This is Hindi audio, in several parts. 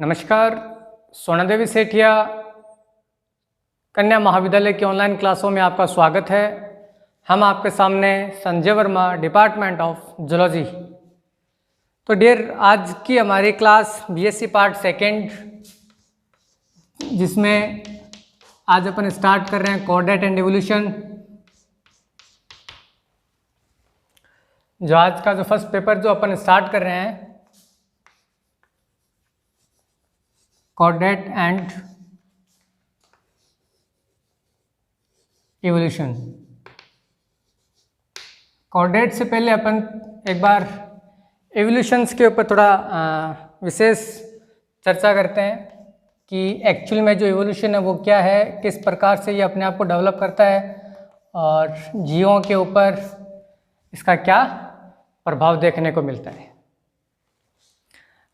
नमस्कार। सोना देवी सेठिया कन्या महाविद्यालय की ऑनलाइन क्लासों में आपका स्वागत है। हम आपके सामने Sanjay Verma, department of zoology. तो डियर, आज की हमारी क्लास बीएससी पार्ट सेकेंड, जिसमें आज अपन स्टार्ट कर रहे हैं कोऑर्डिनेट एंड इवोल्यूशन। जो आज का जो फर्स्ट पेपर जो अपन स्टार्ट कर रहे हैं, कोऑर्डिनेट एंड इवोल्यूशन। कोऑर्डिनेट से पहले अपन एक बार इवोल्यूशंस के ऊपर थोड़ा विशेष चर्चा करते हैं कि एक्चुअल में जो इवोल्यूशन है वो क्या है, किस प्रकार से ये अपने आप को डेवलप करता है और जीवों के ऊपर इसका क्या प्रभाव देखने को मिलता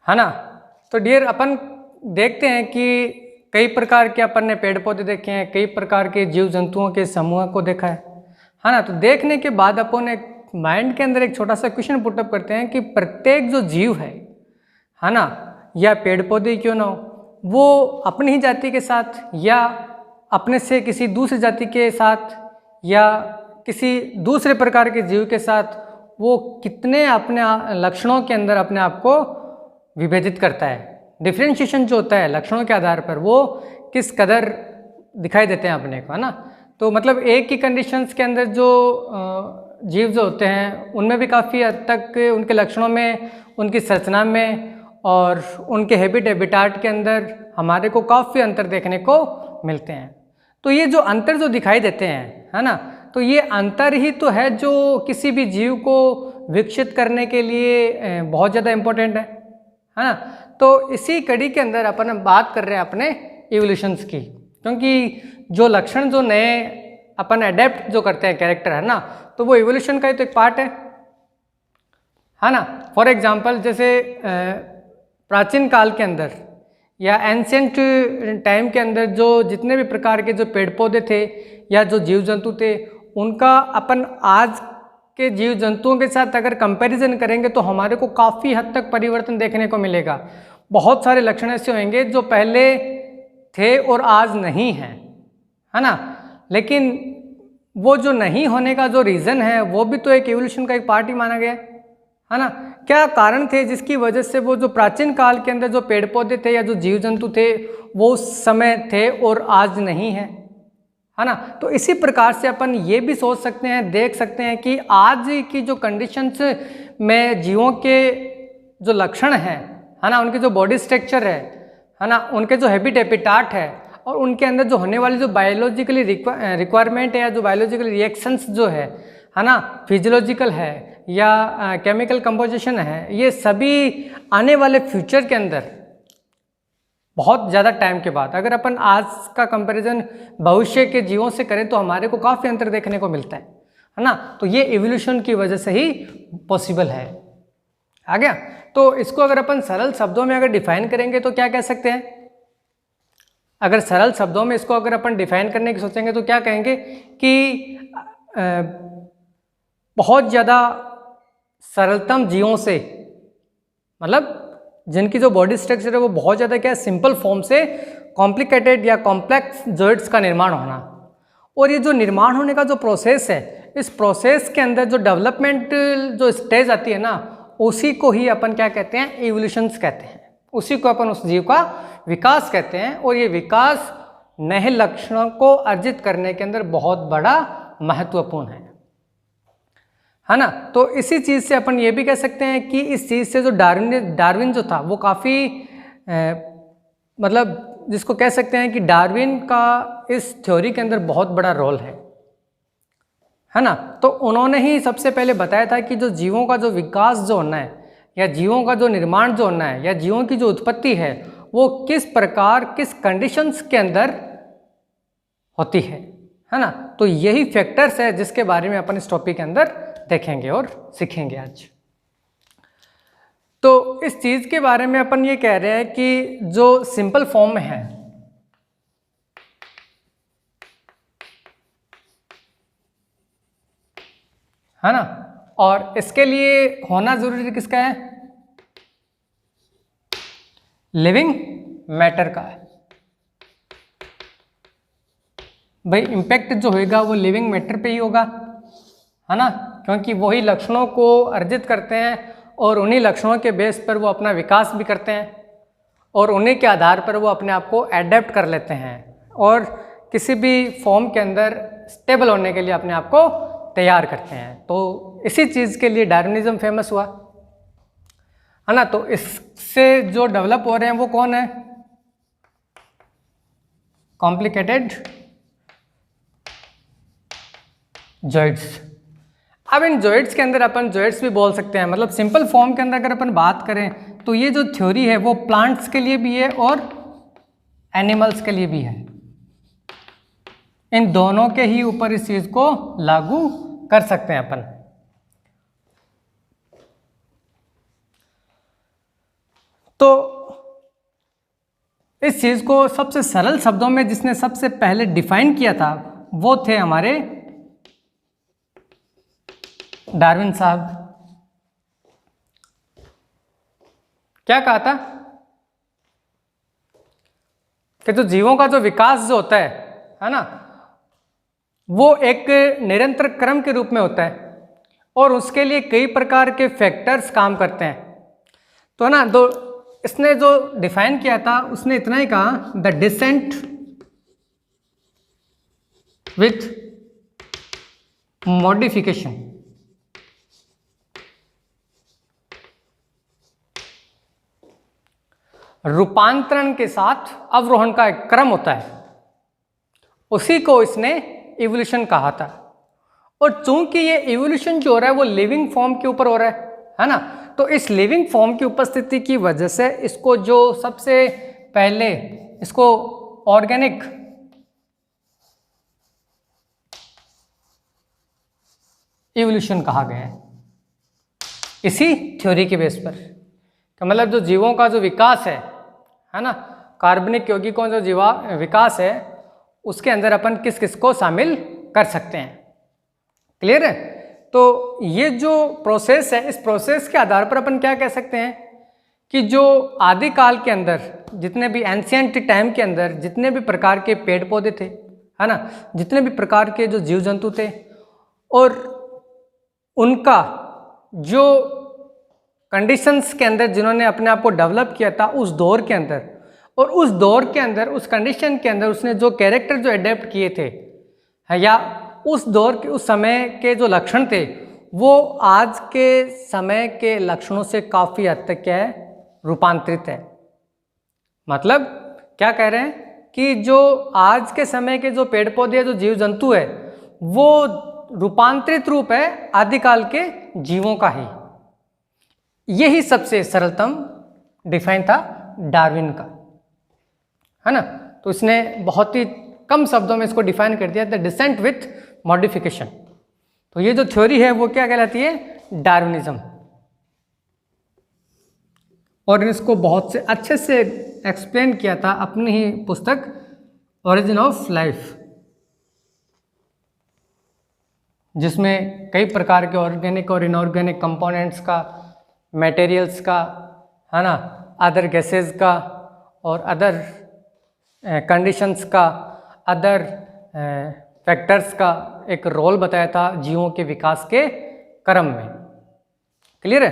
है ना। तो डियर, अपन देखते हैं कि कई प्रकार के अपन ने पेड़ पौधे देखे हैं, कई प्रकार के जीव जंतुओं के समूह को देखा है ना। तो देखने के बाद अपन एक माइंड के अंदर एक छोटा सा क्वेश्चन पुटअप करते हैं कि प्रत्येक जो जीव है ना, या पेड़ पौधे क्यों ना हो, वो अपनी ही जाति के साथ या अपने से किसी दूसरी जाति के साथ या किसी दूसरे प्रकार के जीव के साथ वो कितने अपने लक्षणों के अंदर अपने आप को विभेदित करता है। डिफ्रेंशिएशन जो होता है लक्षणों के आधार पर, वो किस कदर दिखाई देते हैं अपने को, है ना। तो मतलब एक ही कंडीशंस के अंदर जो जीव जो होते हैं उनमें भी काफ़ी हद तक उनके लक्षणों में, उनकी संरचना में और उनके हैबिटाट के अंदर हमारे को काफ़ी अंतर देखने को मिलते हैं। तो ये जो अंतर जो दिखाई देते हैं, है ना, तो ये अंतर ही तो है जो किसी भी जीव को विकसित करने के लिए बहुत ज़्यादा इम्पोर्टेंट है ना। तो इसी कड़ी के अंदर अपन बात कर रहे हैं अपने इवोल्यूशंस की, क्योंकि जो लक्षण जो नए अपन अडेप्ट जो करते हैं कैरेक्टर, है ना, तो वो इवोल्यूशन का ही तो एक पार्ट है ना। फॉर एग्जांपल, जैसे प्राचीन काल के अंदर या एंशिएंट टाइम के अंदर जो जितने भी प्रकार के जो पेड़ पौधे थे या जो जीव जंतु थे, उनका अपन आज के जीव जंतुओं के साथ अगर कंपैरिजन करेंगे तो हमारे को काफ़ी हद तक परिवर्तन देखने को मिलेगा। बहुत सारे लक्षण ऐसे होंगे जो पहले थे और आज नहीं हैं, है ना। लेकिन वो जो नहीं होने का जो रीज़न है वो भी तो एक इवोल्यूशन का एक पार्ट ही माना गया है ना। क्या कारण थे जिसकी वजह से वो जो प्राचीन काल के अंदर जो पेड़ पौधे थे या जो जीव जंतु थे वो उस समय थे और आज नहीं है ना। तो इसी प्रकार से अपन ये भी सोच सकते हैं, देख सकते हैं कि आज की जो कंडीशंस में जीवों के जो लक्षण है ना, उनकी जो बॉडी स्ट्रक्चर है ना, उनके जो हैबिटाट है और उनके अंदर जो होने वाली जो बायोलॉजिकली रिक्वायरमेंट है या जो बायोलॉजिकल रिएक्शंस जो है ना, फिजियोलॉजिकल है या केमिकल कंपोजिशन है, ये सभी आने वाले फ्यूचर के अंदर बहुत ज़्यादा टाइम के बाद अगर अपन आज का कंपैरिजन भविष्य के जीवों से करें तो हमारे को काफ़ी अंतर देखने को मिलता है ना। तो ये इवोल्यूशन की वजह से ही पॉसिबल है। आ गया। तो इसको अगर अपन सरल शब्दों में अगर डिफाइन करेंगे तो क्या कह सकते हैं? अगर सरल शब्दों में इसको अगर अपन डिफाइन करने की सोचेंगे तो क्या कहेंगे कि बहुत ज़्यादा सरलतम जीवों से, मतलब जिनकी जो बॉडी स्ट्रक्चर है वो बहुत ज़्यादा क्या सिंपल फॉर्म से कॉम्प्लिकेटेड या कॉम्प्लेक्स जॉइंट्स का निर्माण होना। और ये जो निर्माण होने का जो प्रोसेस है, इस प्रोसेस के अंदर जो डेवलपमेंट जो स्टेज आती है ना, उसी को ही अपन क्या कहते हैं? इवोल्यूशंस कहते हैं। उसी को अपन उस जीव का विकास कहते हैं। और ये विकास नए लक्षणों को अर्जित करने के अंदर बहुत बड़ा महत्वपूर्ण है ना। तो इसी चीज़ से अपन ये भी कह सकते हैं कि इस चीज़ से जो डार्विन जो था वो काफ़ी मतलब जिसको कह सकते हैं कि डार्विन का इस थ्योरी के अंदर बहुत बड़ा रोल है ना। तो उन्होंने ही सबसे पहले बताया था कि जो जीवों का जो विकास जो होना है या जीवों का जो निर्माण जो होना है या जीवों की जो उत्पत्ति है वो किस प्रकार, किस कंडीशंस के अंदर होती है ना। तो यही फैक्टर्स है जिसके बारे में अपन इस टॉपिक के अंदर देखेंगे और सीखेंगे आज। तो इस चीज़ के बारे में अपन ये कह रहे हैं कि जो सिंपल फॉर्म में है ना, और इसके लिए होना जरूरी किसका है? लिविंग मैटर का है। भाई इम्पैक्ट जो होगा वो लिविंग मैटर पे ही होगा, है ना, क्योंकि वही लक्षणों को अर्जित करते हैं और उन्हीं लक्षणों के बेस पर वो अपना विकास भी करते हैं और उन्हीं के आधार पर वो अपने आप को एडेप्ट कर लेते हैं और किसी भी फॉर्म के अंदर स्टेबल होने के लिए अपने आप को तैयार करते हैं। तो इसी चीज़ के लिए डार्विनिज्म फेमस हुआ, है ना। तो इससे जो डेवलप हो रहे हैं वो कौन है? कॉम्प्लिकेटेड जॉइड्स। अब इन जॉइड्स के अंदर अपन जॉइड्स भी बोल सकते हैं, मतलब सिंपल फॉर्म के अंदर अगर अपन बात करें तो ये जो थ्योरी है वो प्लांट्स के लिए भी है और एनिमल्स के लिए भी है। इन दोनों के ही ऊपर इस चीज को लागू कर सकते हैं अपन। तो इस चीज को सबसे सरल शब्दों में जिसने सबसे पहले डिफाइन किया था वो थे हमारे डार्विन साहब। क्या कहा था कि जो जीवों का जो विकास जो होता है ना, वो एक निरंतर क्रम के रूप में होता है और उसके लिए कई प्रकार के फैक्टर्स काम करते हैं। तो ना दो इसने जो डिफाइन किया था उसने इतना ही कहा, द डिसेंट विथ मॉडिफिकेशन। रूपांतरण के साथ अवरोहण का एक क्रम होता है, उसी को इसने इवोल्यूशन कहा था। और चूंकि ये इवोल्यूशन जो हो रहा है वो लिविंग फॉर्म के ऊपर हो रहा है ना, तो इस लिविंग फॉर्म की उपस्थिति की वजह से इसको जो सबसे पहले इसको ऑर्गेनिक इवोल्यूशन कहा गया है, इसी थ्योरी के बेस पर। तो मतलब जो जीवों का जो विकास है ना, कार्बनिक यौगिकों का जो विकास है उसके अंदर अपन किस किस को शामिल कर सकते हैं। क्लियर है? तो ये जो प्रोसेस है, इस प्रोसेस के आधार पर अपन क्या कह सकते हैं कि जो आदिकाल के अंदर जितने भी एंशिएंट टाइम के अंदर जितने भी प्रकार के पेड़ पौधे थे, है ना, जितने भी प्रकार के जो जीव जंतु थे और उनका जो कंडीशंस के अंदर जिन्होंने अपने आप को डेवलप किया था उस दौर के अंदर, और उस दौर के अंदर उस कंडीशन के अंदर उसने जो कैरेक्टर जो एडेप्ट किए थे या उस दौर के उस समय के जो लक्षण थे वो आज के समय के लक्षणों से काफ़ी हद तक क्या है, रूपांतरित है। मतलब क्या कह रहे हैं कि जो आज के समय के जो पेड़ पौधे जो जीव जंतु है वो रूपांतरित रूप है आदिकाल के जीवों का ही। यही सबसे सरलतम डिफाइन था डार्विन का, है ना। तो इसने बहुत ही कम शब्दों में इसको डिफाइन कर दिया, द डिसेंट विथ मॉडिफिकेशन। तो ये जो थ्योरी है वो क्या कहलाती है, डार्विनिज्म। और इसको बहुत से अच्छे से एक्सप्लेन किया था अपनी ही पुस्तक ओरिजिन ऑफ लाइफ, जिसमें कई प्रकार के ऑर्गेनिक और इनऑर्गेनिक कंपोनेंट्स का, मटेरियल्स का, है ना, अदर गैसेस का और अदर कंडीशंस का, अदर फैक्टर्स का एक रोल बताया था जीवों के विकास के क्रम में। क्लियर है?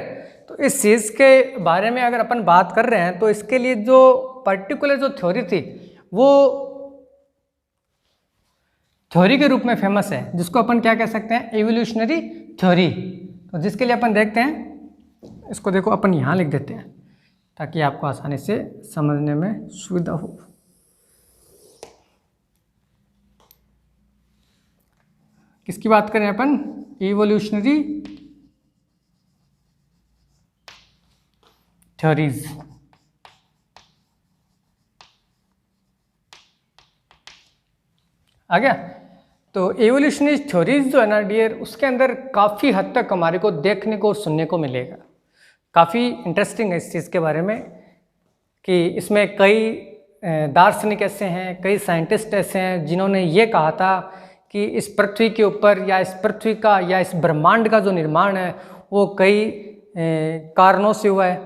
तो इस चीज़ के बारे में अगर अपन बात कर रहे हैं तो इसके लिए जो पर्टिकुलर जो थ्योरी थी वो थ्योरी के रूप में फेमस है, जिसको अपन क्या कह सकते हैं, एवोल्यूशनरी थ्योरी। तो जिसके लिए अपन देखते हैं, इसको देखो अपन यहाँ लिख देते हैं ताकि आपको आसानी से समझने में सुविधा हो। किसकी बात करें अपन, इवोल्यूशनरी थ्योरीज। आ गया? तो एवोल्यूशनरी थ्योरीज जो है ना डियर, उसके अंदर काफ़ी हद तक हमारे को देखने को सुनने को मिलेगा। काफ़ी इंटरेस्टिंग है इस चीज़ के बारे में कि इसमें कई दार्शनिक ऐसे हैं, कई साइंटिस्ट ऐसे हैं जिन्होंने ये कहा था कि इस पृथ्वी के ऊपर या इस पृथ्वी का या इस ब्रह्मांड का जो निर्माण है वो कई कारणों से हुआ है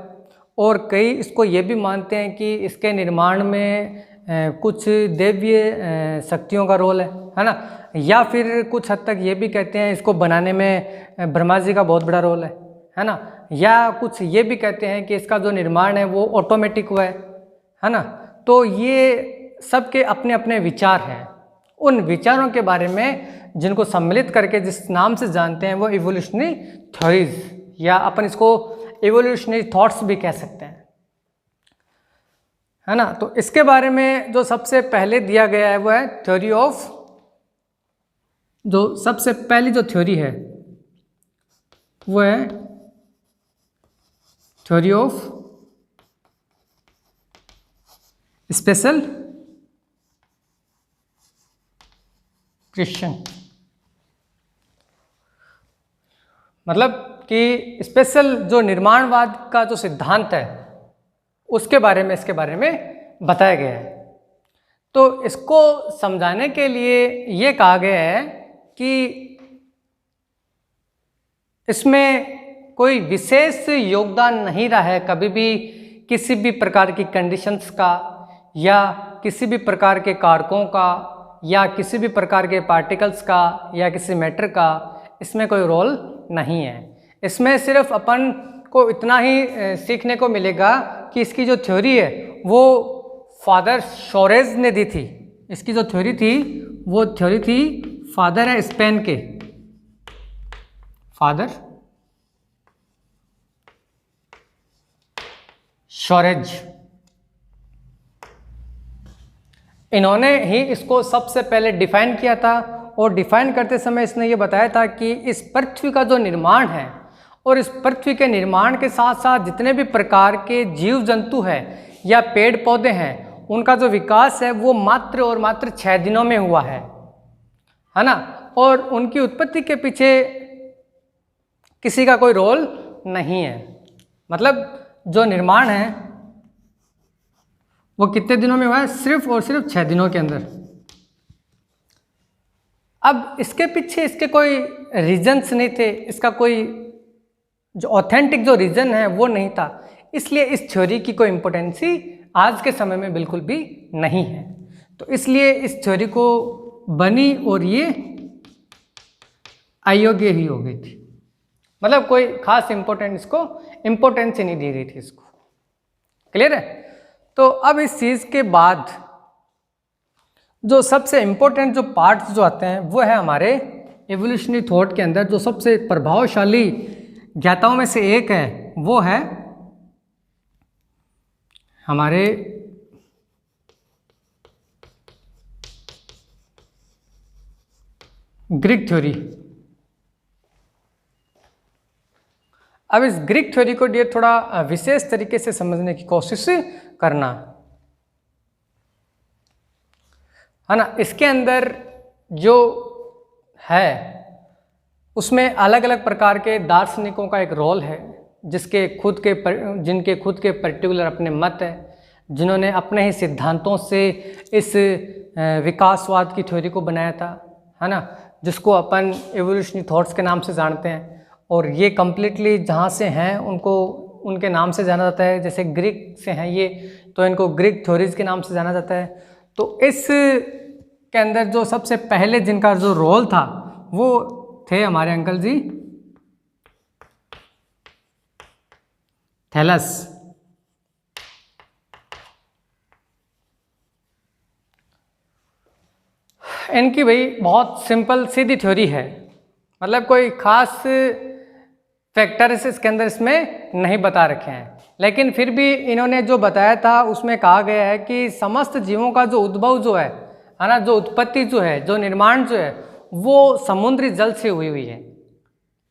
और कई इसको ये भी मानते हैं कि इसके निर्माण में कुछ दैवीय शक्तियों का रोल है ना, या फिर कुछ हद तक ये भी कहते हैं इसको बनाने में ब्रह्मा जी का बहुत बड़ा रोल है ना, या कुछ ये भी कहते हैं कि इसका जो निर्माण है वो ऑटोमेटिक हुआ है ना। तो ये सबके अपने अपने विचार हैं। उन विचारों के बारे में जिनको सम्मिलित करके जिस नाम से जानते हैं वो इवोल्यूशनरी थ्योरीज, या अपन इसको इवोल्यूशनरी थॉट्स भी कह सकते हैं, है ना। तो इसके बारे में जो सबसे पहले दिया गया है वो है थ्योरी ऑफ, जो सबसे पहली जो थ्योरी है वो है थ्योरी ऑफ स्पेशल क्रिएशन। मतलब कि स्पेशल जो निर्माणवाद का जो सिद्धांत है उसके बारे में, इसके बारे में बताया गया है। तो इसको समझाने के लिए ये कहा गया है कि इसमें कोई विशेष योगदान नहीं रहा है कभी भी किसी भी प्रकार की कंडीशंस का, या किसी भी प्रकार के कारकों का, या किसी भी प्रकार के पार्टिकल्स का, या किसी मैटर का इसमें कोई रोल नहीं है। इसमें सिर्फ अपन को इतना ही सीखने को मिलेगा कि इसकी जो थ्योरी है वो फादर शोरेज ने दी थी। इसकी जो थ्योरी थी वो थ्योरी थी फादर है स्पेन के, फादर शोरेज। इन्होंने ही इसको सबसे पहले डिफाइन किया था, और डिफाइन करते समय इसने ये बताया था कि इस पृथ्वी का जो निर्माण है और इस पृथ्वी के निर्माण के साथ साथ जितने भी प्रकार के जीव जंतु हैं या पेड़ पौधे हैं उनका जो विकास है वो मात्र और मात्र 6 दिनों में हुआ है ना। और उनकी उत्पत्ति के पीछे किसी का कोई रोल नहीं है। मतलब जो निर्माण है वो कितने दिनों में हुआ है? सिर्फ और सिर्फ 6 दिनों के अंदर। अब इसके पीछे इसके कोई रीजन्स नहीं थे, इसका कोई जो ऑथेंटिक जो रीजन है वो नहीं था, इसलिए इस थ्योरी की कोई इम्पोर्टेंसी आज के समय में बिल्कुल भी नहीं है। तो इसलिए इस थ्योरी को बनी और ये अयोग्य ही हो गई थी। मतलब कोई खास इसको इम्पोर्टेंस ही नहीं दी गई थी इसको। क्लियर है? तो अब इस चीज़ के बाद जो सबसे इम्पोर्टेंट जो पार्ट्स जो आते हैं वो है हमारे एवोल्यूशनरी थॉट के अंदर जो सबसे प्रभावशाली ज्ञाताओं में से एक है वो है हमारे ग्रीक थ्योरी। अब इस ग्रीक थ्योरी को डियर थोड़ा विशेष तरीके से समझने की कोशिश करना, है ना। इसके अंदर जो है उसमें अलग अलग प्रकार के दार्शनिकों का एक रोल है, जिनके खुद के पर्टिकुलर अपने मत है, जिन्होंने अपने ही सिद्धांतों से इस विकासवाद की थ्योरी को बनाया था, है ना, जिसको अपन एवोल्यूशनरी थॉट्स के नाम से जानते हैं। और ये कम्प्लीटली जहाँ से हैं उनको उनके नाम से जाना जाता है। जैसे ग्रीक से हैं ये, तो इनको ग्रीक थ्योरीज के नाम से जाना जाता है। तो इस के अंदर जो सबसे पहले जिनका जो रोल था वो थे हमारे अंकल जी थैलस। इनकी भाई बहुत सिंपल सीधी थ्योरी है, मतलब कोई खास फैक्टर्स इसके अंदर इसमें नहीं बता रखे हैं, लेकिन फिर भी इन्होंने जो बताया था उसमें कहा गया है कि समस्त जीवों का जो उद्भव जो है ना, जो उत्पत्ति जो है, जो निर्माण जो है वो समुद्री जल से हुई है,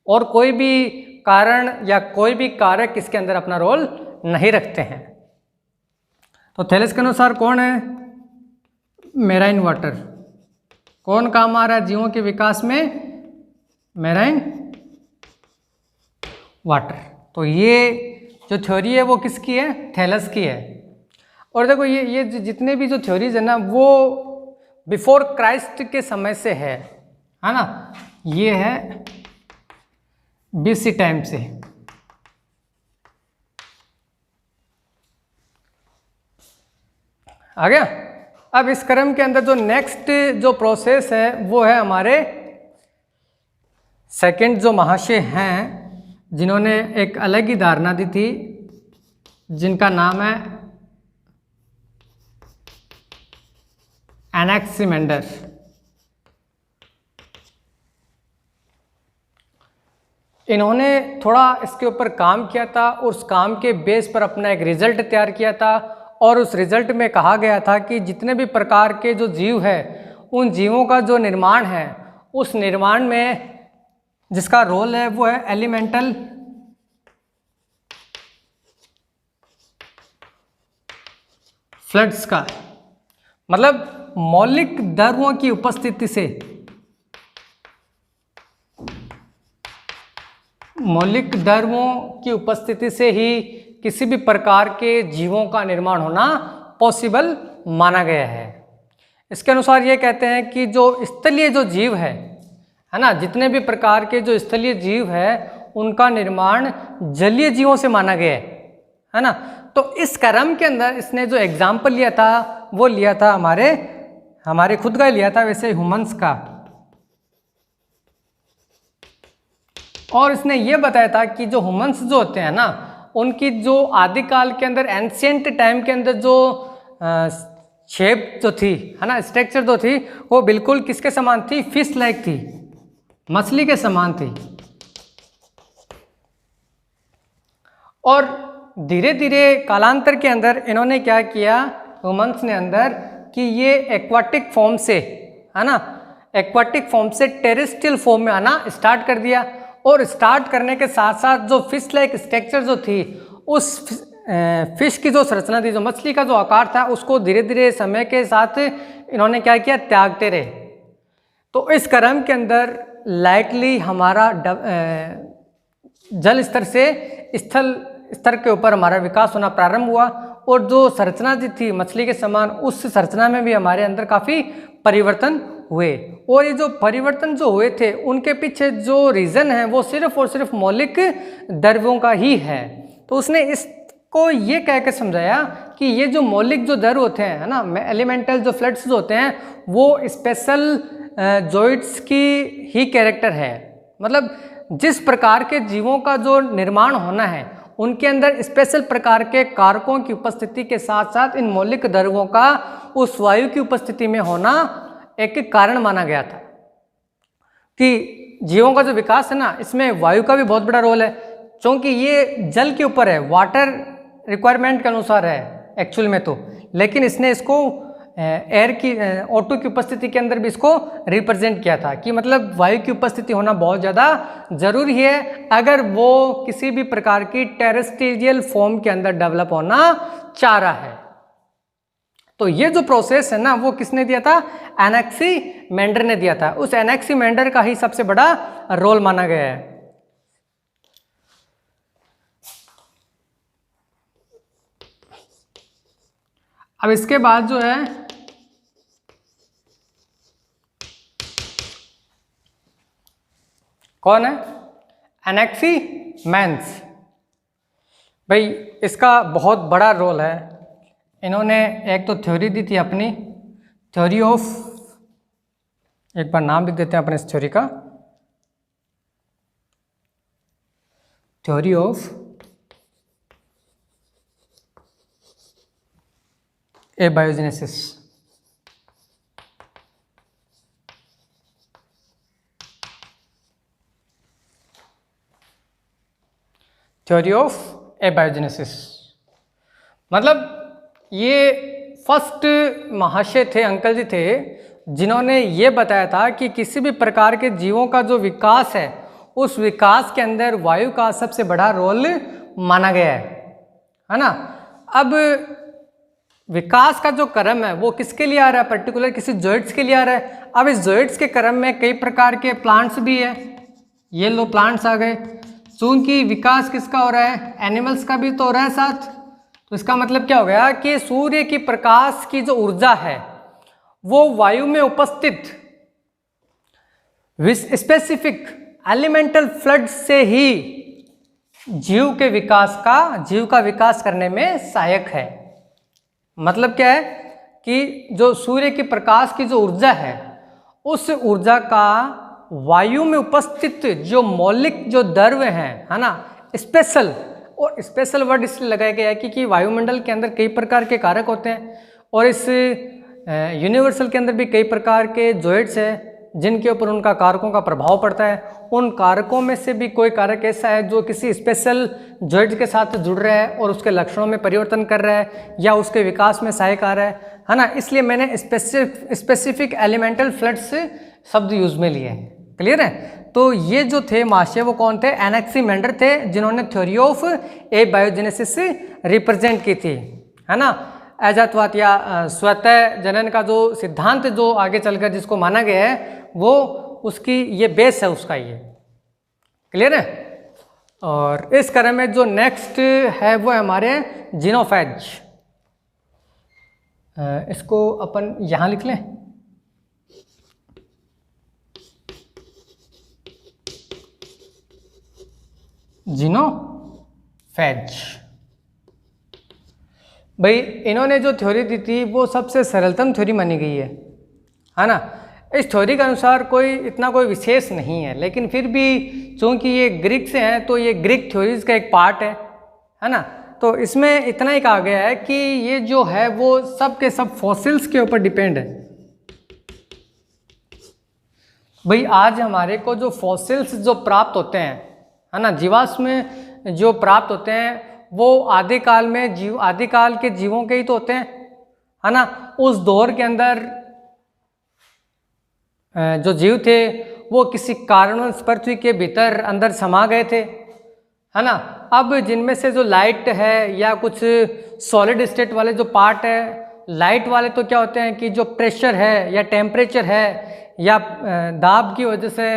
और कोई भी कारण या कोई भी कारक इसके अंदर अपना रोल नहीं रखते हैं। तो थैलस के अनुसार कौन है? Marine water. कौन काम आ रहा है जीवों के विकास में? Marine water. तो ये जो थ्योरी है वो किसकी है? थैलस की है। और देखो ये जितने भी जो थ्योरीज है ना वो बिफोर क्राइस्ट के समय से है ना। ये है बीसी टाइम से, आ गया। अब इस क्रम के अंदर जो नेक्स्ट जो प्रोसेस है वो है हमारे सेकंड जो महाशय हैं जिन्होंने एक अलग ही धारणा दी थी, जिनका नाम है एनाक्सिमेंडर। इन्होंने थोड़ा इसके ऊपर काम किया था और उस काम के बेस पर अपना एक रिजल्ट तैयार किया था, और उस रिजल्ट में कहा गया था कि जितने भी प्रकार के जो जीव है उन जीवों का जो निर्माण है उस निर्माण में जिसका रोल है वो है एलिमेंटल फ्लड्स का, मतलब मौलिक द्रव्यों की उपस्थिति से, मौलिक द्रव्यों की उपस्थिति से ही किसी भी प्रकार के जीवों का निर्माण होना पॉसिबल माना गया है। इसके अनुसार ये कहते हैं कि जो स्थलीय जो जीव है ना, जितने भी प्रकार के जो स्थलीय जीव है उनका निर्माण जलीय जीवों से माना गया है ना। तो इस क्रम के अंदर इसने जो एग्जाम्पल लिया था वो लिया था हमारे खुद का लिया था वैसे ह्यूमंस का, और इसने ये बताया था कि जो ह्यूमंस जो होते हैं ना उनकी जो आदिकाल के अंदर एंशिएंट टाइम के अंदर जो शेप जो थी है ना, स्ट्रक्चर जो थी वो बिल्कुल किसके समान थी, फिश लाइक थी, मछली के समान थी। और धीरे धीरे कालांतर के अंदर इन्होंने क्या किया ह्यूमंस ने अंदर कि ये एक्वाटिक फॉर्म से है ना, एक्वाटिक फॉर्म से टेरेस्ट्रियल फॉर्म में आना स्टार्ट कर दिया, और स्टार्ट करने के साथ साथ जो फिश लाइक स्ट्रक्चर जो थी उस फिश की जो संरचना थी, जो मछली का जो आकार था उसको धीरे धीरे समय के साथ इन्होंने क्या किया, त्यागते रहे। तो इस क्रम के अंदर लाइटली हमारा जल स्तर से स्थल स्तर के ऊपर हमारा विकास होना प्रारंभ हुआ, और जो संरचना जी थी मछली के समान उस संरचना में भी हमारे अंदर काफ़ी परिवर्तन हुए। और ये जो परिवर्तन जो हुए थे उनके पीछे जो रीज़न है वो सिर्फ और सिर्फ मौलिक द्रव्यों का ही है। तो उसने इसको ये कह के समझाया कि ये जो मौलिक जो द्रव्य होते हैं है ना, एलिमेंटल जो फ्लड्स जो होते हैं वो स्पेशल जॉइड्स की ही कैरेक्टर है, मतलब जिस प्रकार के जीवों का जो निर्माण होना है उनके अंदर स्पेशल प्रकार के कारकों की उपस्थिति के साथ साथ इन मौलिक द्रव्यों का उस वायु की उपस्थिति में होना एक कारण माना गया था कि जीवों का जो विकास है ना इसमें वायु का भी बहुत बड़ा रोल है, क्योंकि ये जल के ऊपर है, वाटर रिक्वायरमेंट के अनुसार है एक्चुअल में तो, लेकिन इसने इसको एयर की O2 की उपस्थिति के अंदर भी इसको रिप्रेजेंट किया था कि मतलब वायु की उपस्थिति होना बहुत ज़्यादा ज़रूरी है अगर वो किसी भी प्रकार की टेरेस्ट्रियल फॉर्म के अंदर डेवलप होना चाह रहा है। तो ये जो प्रोसेस है ना वो किसने दिया था, एनाक्सिमेंडर ने दिया था। उस एनाक्सिमेंडर का ही सबसे बड़ा रोल माना गया है। अब इसके बाद जो है कौन है, एनाक्सिमेंस। भाई इसका बहुत बड़ा रोल है। इन्होंने एक तो थ्योरी दी थी अपनी, थ्योरी ऑफ, एक बार नाम लिख देते हैं अपने इस थ्योरी का, थ्योरी ऑफ एबायोजेनेसिस। थ्योरी ऑफ एबायोजेनेसिस मतलब ये फर्स्ट महाशय थे, अंकल जी थे, जिन्होंने ये बताया था कि किसी भी प्रकार के जीवों का जो विकास है उस विकास के अंदर वायु का सबसे बड़ा रोल माना गया है ना। अब विकास का जो क्रम है वो किसके लिए आ रहा है, पर्टिकुलर किसी जोइड्स के लिए आ रहा है। अब इस जोइड्स के क्रम में कई प्रकार के प्लांट्स भी है, ये लो प्लांट्स आ गए। चूंकि विकास किसका हो रहा है, एनिमल्स का भी तो हो रहा है साथ, तो इसका मतलब क्या हो गया कि सूर्य की प्रकाश की जो ऊर्जा है वो वायु में उपस्थित स्पेसिफिक एलिमेंटल फ्लड से ही जीव का विकास करने में सहायक है। मतलब क्या है कि जो सूर्य के प्रकाश की जो ऊर्जा है, उस ऊर्जा का वायु में उपस्थित जो मौलिक जो द्रव्य हैं, है ना, स्पेशल, और स्पेशल वर्ड इसलिए लगाया गया है क्योंकि वायुमंडल के अंदर कई प्रकार के कारक होते हैं और इस यूनिवर्सल के अंदर भी कई प्रकार के जॉइंट्स हैं जिनके ऊपर उनका कारकों का प्रभाव पड़ता है। उन कारकों में से भी कोई कारक ऐसा है जो किसी स्पेशल जॉइंट के साथ जुड़ रहा है और उसके लक्षणों में परिवर्तन कर रहा है या उसके विकास में सहायक आ रहा है ना, इसलिए मैंने स्पेसिफिक एलिमेंटल फ्लड्स शब्द यूज में लिए हैं। क्लियर है? तो ये जो थे महाशय वो कौन थे? एनेक्सिमेंडर थे, जिन्होंने थ्योरी ऑफ एबायोजेनेसिस रिप्रेजेंट की थी, है ना। अजातवाद या स्वतः जनन का जो सिद्धांत जो आगे चलकर जिसको माना गया है वो उसकी ये बेस है उसका, ये क्लियर है। और इस क्रम में जो नेक्स्ट है वो है हमारे जीनोफेज। इसको अपन यहाँ लिख लें, जीनोफेज। भाई इन्होंने जो थ्योरी दी थी वो सबसे सरलतम थ्योरी मानी गई है ना। इस थ्योरी के अनुसार कोई इतना कोई विशेष नहीं है, लेकिन फिर भी चूंकि ये ग्रीक से हैं तो ये ग्रीक थ्योरीज का एक पार्ट है ना। तो इसमें इतना ही कहा गया है कि ये जो है वो सब के सब फॉसिल्स के ऊपर डिपेंड है। भाई आज हमारे को जो फॉसिल्स जो प्राप्त होते हैं, है ना, जीवाश्म में जो प्राप्त होते हैं वो आदिकाल के जीवों के ही तो होते हैं, है ना। उस दौर के अंदर जो जीव थे वो किसी कारणवश पृथ्वी के भीतर अंदर समा गए थे, है ना। अब जिनमें से जो लाइट है या कुछ सॉलिड स्टेट वाले जो पार्ट है, लाइट वाले तो क्या होते हैं कि जो प्रेशर है या टेम्परेचर है या दाब की वजह से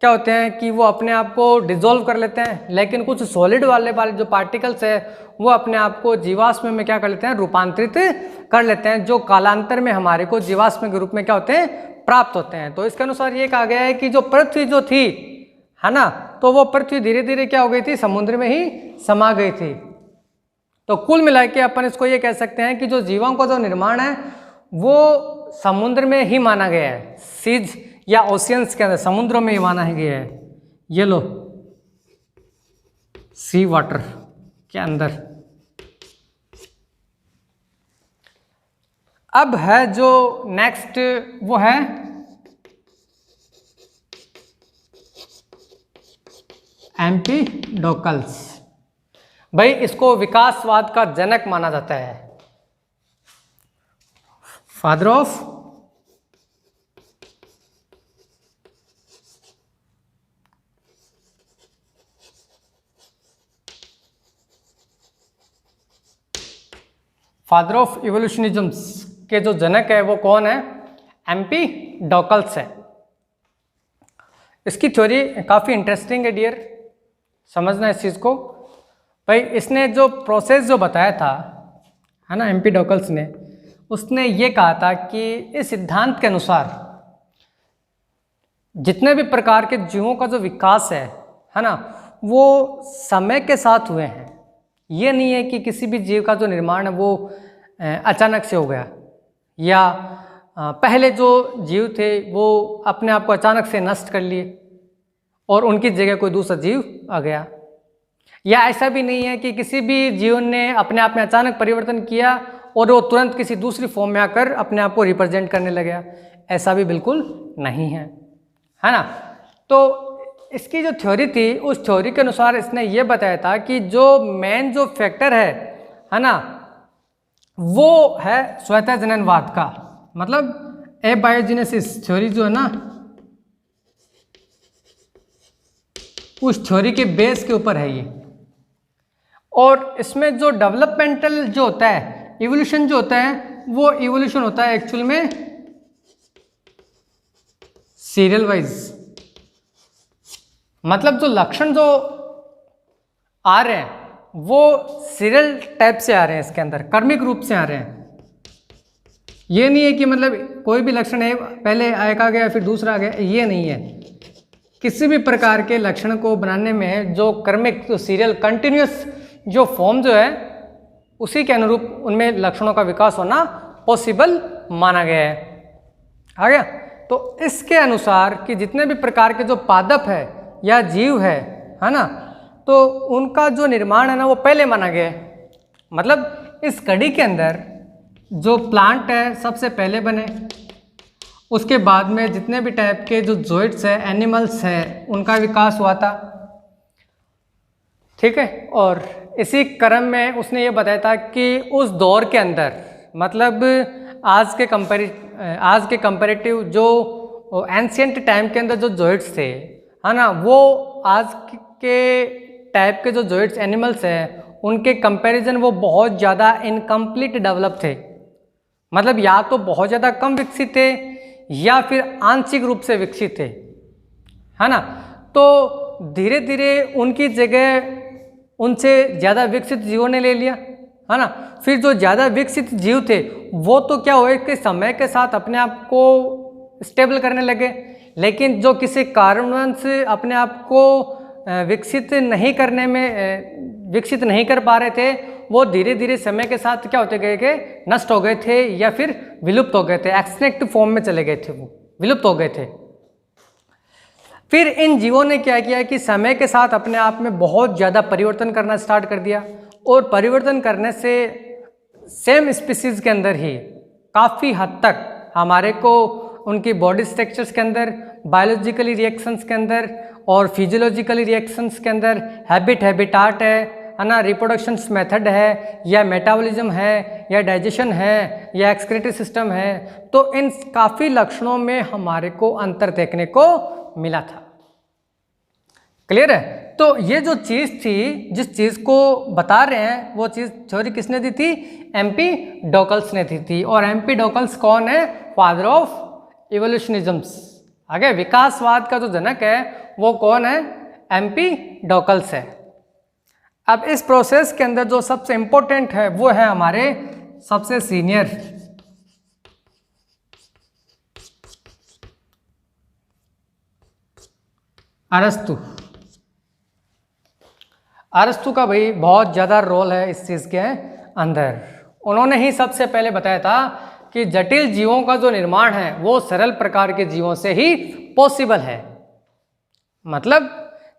क्या होते हैं कि वो अपने आप को डिसॉल्व कर लेते हैं, लेकिन कुछ सॉलिड वाले जो पार्टिकल्स है वो अपने आप को जीवाश्म में क्या कर लेते हैं, रूपांतरित कर लेते हैं, जो कालांतर में हमारे को जीवाश्म के रूप में क्या होते हैं, प्राप्त होते हैं। तो इसके अनुसार ये कहा गया है कि जो पृथ्वी जो थी, है ना, तो वो पृथ्वी धीरे धीरे क्या हो गई थी, समुद्र में ही समा गई थी। तो कुल मिला के अपन इसको ये कह सकते हैं कि जो जीवों का जो निर्माण है वो समुद्र में ही माना गया है, सीज या ओशियंस के अंदर, समुद्रों में ही माना गया है। ये लो सी वाटर के अंदर। अब है जो नेक्स्ट वो है एम्पिडोकल्स। भाई इसको विकासवाद का जनक माना जाता है, फादर ऑफ इवोल्यूशनिज्म्स के जो जनक है वो कौन है? एम्पिडोकल्स है। इसकी थ्योरी काफ़ी इंटरेस्टिंग है डियर, समझना इस चीज़ को। भाई इसने जो प्रोसेस जो बताया था, है ना, एम्पिडोकल्स ने, उसने ये कहा था कि इस सिद्धांत के अनुसार जितने भी प्रकार के जीवों का जो विकास है ना, वो समय के साथ हुए हैं। ये नहीं है कि किसी भी जीव का जो निर्माण है वो अचानक से हो गया, या पहले जो जीव थे वो अपने आप को अचानक से नष्ट कर लिए और उनकी जगह कोई दूसरा जीव आ गया, या ऐसा भी नहीं है कि किसी भी जीव ने अपने आप में अचानक परिवर्तन किया और वो तुरंत किसी दूसरी फॉर्म में आकर अपने आप को रिप्रेजेंट करने लगा। ऐसा भी बिल्कुल नहीं है ना। तो इसकी जो थ्योरी थी उस थ्योरी के अनुसार इसने ये बताया था कि जो मेन जो फैक्टर है ना, वो है स्वतः जननवाद का, मतलब एबायोजेनेसिस थ्योरी जो है ना, उस थ्योरी के बेस के ऊपर है ये। और इसमें जो डेवलपमेंटल जो होता है, इवोल्यूशन जो होता है, वो इवोल्यूशन होता है एक्चुअल में सीरियल वाइज। मतलब जो लक्षण जो आ रहे हैं वो सीरियल टाइप से आ रहे हैं, इसके अंदर क्रमिक रूप से आ रहे हैं। ये नहीं है कि मतलब कोई भी लक्षण है पहले एक आ गया फिर दूसरा आ गया, ये नहीं है। किसी भी प्रकार के लक्षण को बनाने में जो क्रमिक, जो सीरियल कंटिन्यूस जो फॉर्म जो है, उसी के अनुरूप उनमें लक्षणों का विकास होना पॉसिबल माना गया है। आ गया? तो इसके अनुसार कि जितने भी प्रकार के जो पादप है या जीव है ना, तो उनका जो निर्माण है ना वो पहले माना गया है। मतलब इस कड़ी के अंदर जो प्लांट है सबसे पहले बने, उसके बाद में जितने भी टाइप के जो जोइट्स है, एनिमल्स है, उनका विकास हुआ था। ठीक है, और इसी क्रम में उसने ये बताया था कि उस दौर के अंदर, मतलब आज के कंपैरेटिव जो एंशियंट टाइम के अंदर जो जोइट्स थे, है ना, वो आज के टाइप के जो जोइट्स एनिमल्स हैं उनके कंपैरिजन वो बहुत ज़्यादा इनकम्प्लीट डेवलप थे। मतलब या तो बहुत ज़्यादा कम विकसित थे या फिर आंशिक रूप से विकसित थे, है ना। तो धीरे धीरे उनकी जगह उनसे ज़्यादा विकसित जीवों ने ले लिया, है ना। फिर जो ज़्यादा विकसित जीव थे वो तो क्या हुए कि समय के साथ अपने आप को स्टेबल करने लगे, लेकिन जो किसी कारणवश अपने आप को विकसित नहीं कर पा रहे थे, वो धीरे धीरे समय के साथ क्या होते गए कि नष्ट हो गए थे या फिर विलुप्त हो गए थे, एक्सटिंक्ट फॉर्म में चले गए थे, वो विलुप्त हो गए थे। फिर इन जीवों ने क्या किया कि समय के साथ अपने आप में बहुत ज़्यादा परिवर्तन करना स्टार्ट कर दिया, और परिवर्तन करने से सेम स्पीसीज के अंदर ही काफ़ी हद तक हमारे को उनकी बॉडी स्ट्रक्चर्स के अंदर, बायोलॉजिकली रिएक्शंस के अंदर और फिजियोलॉजिकली रिएक्शंस के अंदर, हैबिटाट है ना, रिप्रोडक्शंस मेथड है या मेटाबॉलिज्म है या डाइजेशन है या एक्सक्रीटरी सिस्टम है, तो इन काफ़ी लक्षणों में हमारे को अंतर देखने को मिला था। क्लियर है? तो ये जो चीज़ थी, जिस चीज़ को बता रहे हैं, वो चीज़ थ्योरी किसने दी थी? एम्पीडोकल्स ने दी थी। और एम्पीडोकल्स कौन है? Father of evolutionisms. आगे विकासवाद का जो जनक है वो कौन है? एम्पीडोकल्स है। अब इस प्रोसेस के अंदर जो सबसे इंपॉर्टेंट है वो है हमारे सबसे सीनियर अरस्तु का भाई बहुत ज़्यादा रोल है इस चीज़ के अंदर। उन्होंने ही सबसे पहले बताया था कि जटिल जीवों का जो निर्माण है वो सरल प्रकार के जीवों से ही पॉसिबल है। मतलब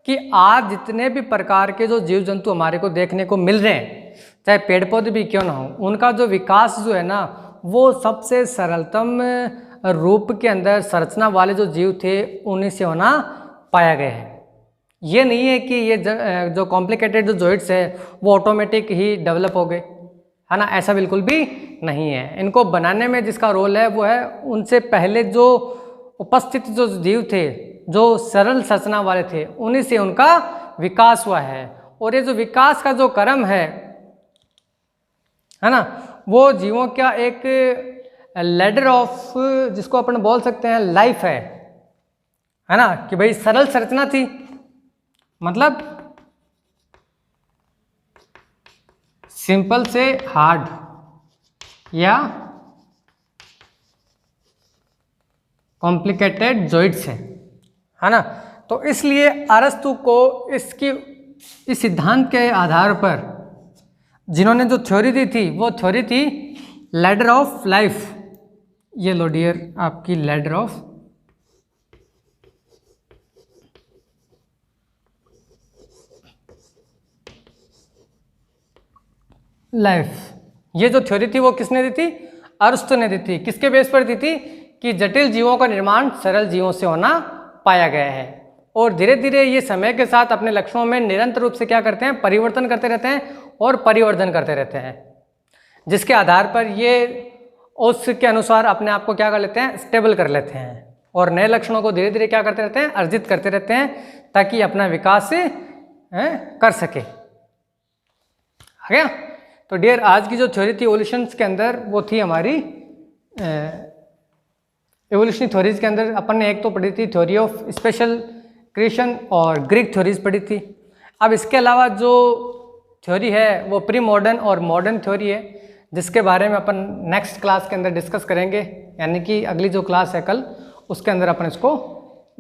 कि आज जितने भी प्रकार के जो जीव जंतु हमारे को देखने को मिल रहे हैं, चाहे पेड़ पौधे भी क्यों ना हो, उनका जो विकास जो है ना वो सबसे सरलतम रूप के अंदर संरचना वाले जो जीव थे उन्हीं से होना पाया गया है। ये नहीं है कि ये जो कॉम्प्लिकेटेड जो जोइट्स है वो ऑटोमेटिक ही डेवलप हो गए, है ना, ऐसा बिल्कुल भी नहीं है। इनको बनाने में जिसका रोल है वो है उनसे पहले जो उपस्थित जो जीव थे, जो सरल संरचना वाले थे, उन्हीं से उनका विकास हुआ है। और ये जो विकास का जो क्रम है ना, वो जीवों का एक लैडर ऑफ, जिसको अपन बोल सकते हैं लाइफ है ना, कि भाई सरल संरचना थी, मतलब सिंपल से हार्ड या कॉम्प्लिकेटेड जॉइंट्स है ना। तो इसलिए अरस्तु को इस सिद्धांत के आधार पर जिन्होंने जो थ्योरी दी थी वो थ्योरी थी लैडर ऑफ लाइफ। ये लो डियर आपकी लैडर ऑफ लाइफ। ये जो थ्योरी थी वो किसने दी थी? अरस्तु ने दी थी। किसके बेस पर दी थी? कि जटिल जीवों का निर्माण सरल जीवों से होना पाया गया है। और धीरे धीरे ये समय के साथ अपने लक्षणों में निरंतर रूप से क्या करते हैं? परिवर्तन करते रहते हैं और परिवर्धन करते रहते हैं, जिसके आधार पर ये उसके अनुसार अपने आप को क्या कर लेते हैं? स्टेबल कर लेते हैं और नए लक्षणों को धीरे धीरे क्या करते रहते हैं? अर्जित करते रहते हैं, ताकि अपना विकास कर सके। आ गया? तो डियर आज की जो थ्योरी थी एवोल्यूशंस के अंदर वो थी हमारी एवोल्यूशनरी थ्योरीज के अंदर अपन ने एक तो पढ़ी थी थ्योरी ऑफ स्पेशल क्रिएशन और ग्रीक थ्योरीज पढ़ी थी। अब इसके अलावा जो थ्योरी है वो प्री मॉडर्न और मॉडर्न थ्योरी है, जिसके बारे में अपन नेक्स्ट क्लास के अंदर डिस्कस करेंगे, यानी कि अगली जो क्लास है कल, उसके अंदर अपन इसको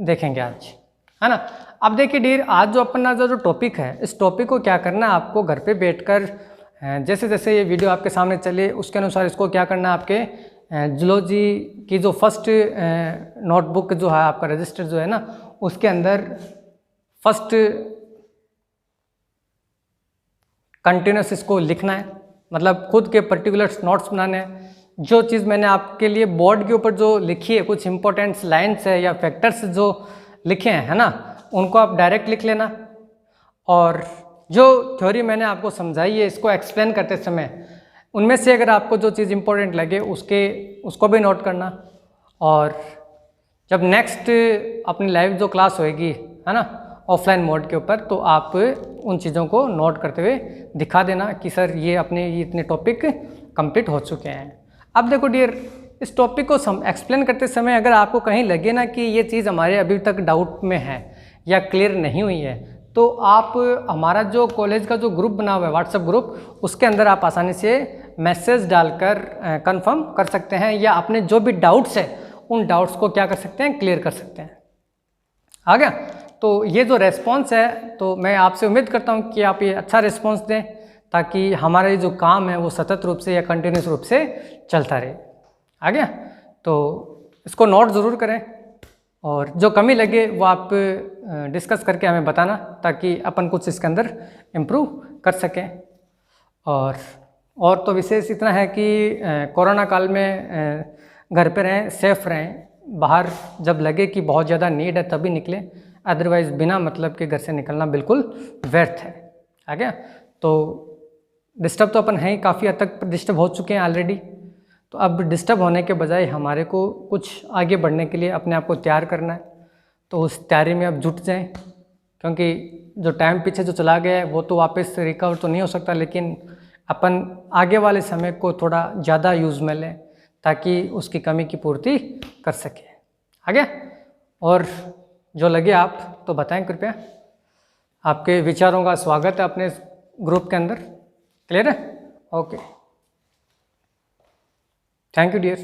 देखेंगे आज, है ना। अब देखिए डियर आज जो अपना जो टॉपिक है, इस टॉपिक को क्या करना है आपको घर पे बैठकर जैसे जैसे ये वीडियो आपके सामने चले उसके अनुसार इसको क्या करना है, आपके जूलॉजी की जो फर्स्ट नोटबुक जो है आपका रजिस्टर जो है ना, उसके अंदर फर्स्ट कंटिन्यूस इसको लिखना है, मतलब खुद के पर्टिकुलर नोट्स बनाने हैं। जो चीज़ मैंने आपके लिए बोर्ड के ऊपर जो लिखी है, कुछ इंपॉर्टेंट लाइन्स है या फैक्टर्स जो लिखे हैं, है ना, उनको आप डायरेक्ट लिख लेना। और जो थ्योरी मैंने आपको समझाई है इसको एक्सप्लेन करते समय उनमें से अगर आपको जो चीज़ इंपॉर्टेंट लगे उसको भी नोट करना। और जब नेक्स्ट अपनी लाइव जो क्लास होएगी, है ना, ऑफलाइन मोड के ऊपर, तो आप उन चीज़ों को नोट करते हुए दिखा देना कि सर ये अपने ये इतने टॉपिक कंप्लीट हो चुके हैं। अब देखो डियर, इस टॉपिक को एक्सप्लेन करते समय अगर आपको कहीं लगे ना कि ये चीज़ हमारे अभी तक डाउट में है या क्लियर नहीं हुई है, तो आप हमारा जो कॉलेज का जो ग्रुप बना हुआ है व्हाट्सएप ग्रुप, उसके अंदर आप आसानी से मैसेज डालकर कंफर्म कर सकते हैं या अपने जो भी डाउट्स है उन डाउट्स को क्या कर सकते हैं, क्लियर कर सकते हैं। आ गया? तो ये जो रेस्पॉन्स है, तो मैं आपसे उम्मीद करता हूँ कि आप ये अच्छा रिस्पॉन्स दें ताकि हमारा ये जो काम है वो सतत रूप से या कंटिन्यूस रूप से चलता रहे। आ गया? तो इसको नोट ज़रूर करें और जो कमी लगे वो आप डिस्कस करके हमें बताना ताकि अपन कुछ इसके अंदर इम्प्रूव कर सकें। और तो विशेष इतना है कि कोरोना काल में घर पे रहें, सेफ रहें, बाहर जब लगे कि बहुत ज़्यादा नीड है तभी निकलें, अदरवाइज़ बिना मतलब के घर से निकलना बिल्कुल व्यर्थ है। आ गया? तो डिस्टर्ब तो अपन हैं ही, काफ़ी हद तक डिस्टर्ब हो चुके हैं ऑलरेडी, तो अब डिस्टर्ब होने के बजाय हमारे को कुछ आगे बढ़ने के लिए अपने आप को तैयार करना है। तो उस तैयारी में अब जुट जाएं, क्योंकि जो टाइम पीछे जो चला गया है वो तो वापस रिकवर तो नहीं हो सकता, लेकिन अपन आगे वाले समय को थोड़ा ज़्यादा यूज़ में लें ताकि उसकी कमी की पूर्ति कर सकें। आ गया? और जो लगे आप तो बताएं कृपया। आपके विचारों का स्वागत है अपने ग्रुप के अंदर। क्लियर है? Okay, thank you dear.